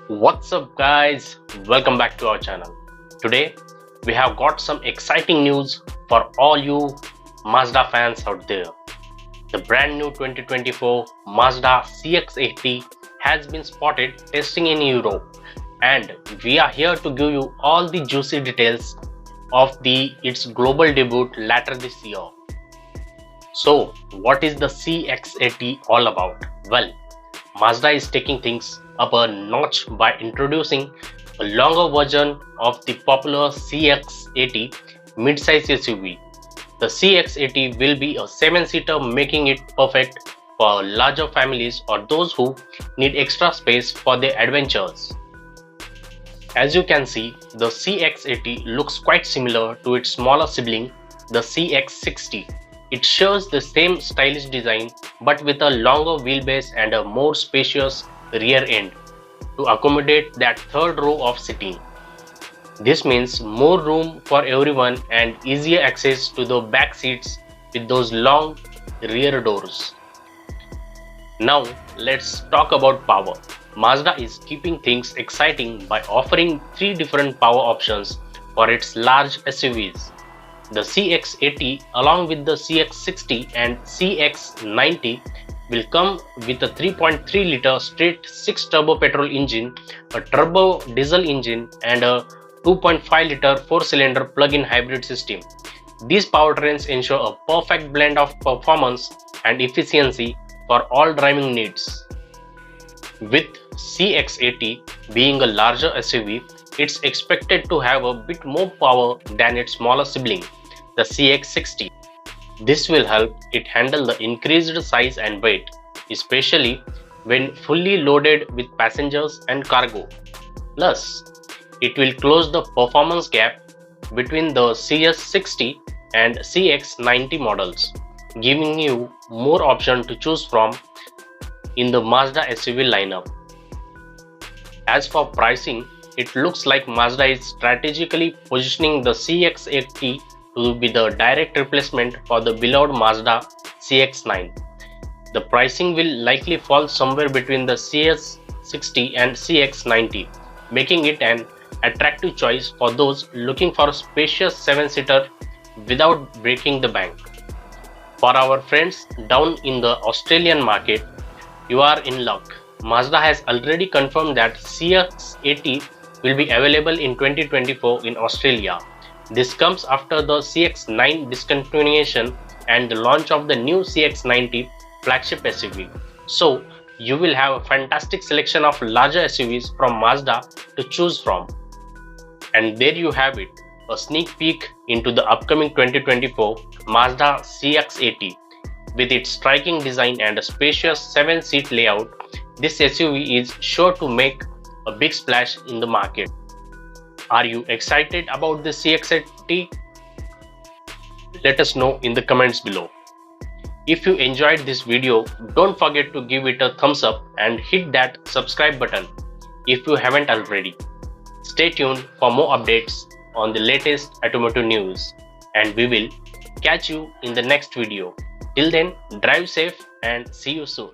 What's up guys, welcome back to our channel. Today we have got some exciting news for all you Mazda fans out there. The brand new 2024 Mazda CX-80 has been spotted testing in Europe, and we are here to give you all the juicy details of its global debut later this year. So what is the CX-80 all about? Well, Mazda is taking things up a notch by introducing a longer version of the popular CX-80 midsize SUV. The CX-80 will be a 7-seater, making it perfect for larger families or those who need extra space for their adventures. As you can see, the CX-80 looks quite similar to its smaller sibling, the CX-60. It shares the same stylish design but with a longer wheelbase and a more spacious rear end to accommodate that third row of seating. This means more room for everyone and easier access to the back seats with those long rear doors. Now let's talk about power. Mazda is keeping things exciting by offering 3 different power options for its large SUVs. The CX-80 along with the CX-60 and CX-90 will come with a 3.3-liter straight 6 turbo petrol engine, a turbo diesel engine and a 2.5-liter 4-cylinder plug-in hybrid system. These powertrains ensure a perfect blend of performance and efficiency for all driving needs. With CX-80 being a larger SUV, it's expected to have a bit more power than its smaller sibling, the CX-60. This will help it handle the increased size and weight, especially when fully loaded with passengers and cargo. Plus, it will close the performance gap between the CX-60 and CX-90 models, giving you more options to choose from in the Mazda SUV lineup. As for pricing, it looks like Mazda is strategically positioning the CX-80 to be the direct replacement for the beloved Mazda CX-9. The pricing will likely fall somewhere between the CX-60 and CX-90, making it an attractive choice for those looking for a spacious 7-seater without breaking the bank. For our friends down in the Australian market, you are in luck. Mazda has already confirmed that CX-80 will be available in 2024 in Australia. This comes after the CX-9 discontinuation and the launch of the new CX-90 flagship SUV. So you will have a fantastic selection of larger SUVs from Mazda to choose from. And there you have it, a sneak peek into the upcoming 2024 Mazda CX-80. With its striking design and a spacious 7-seat layout, this SUV is sure to make a big splash in the market. Are you excited about the CX-80? Let us know in the comments below. If you enjoyed this video, don't forget to give it a thumbs up and hit that subscribe button if you haven't already. Stay tuned for more updates on the latest automotive news, and we will catch you in the next video. Till then, drive safe and see you soon.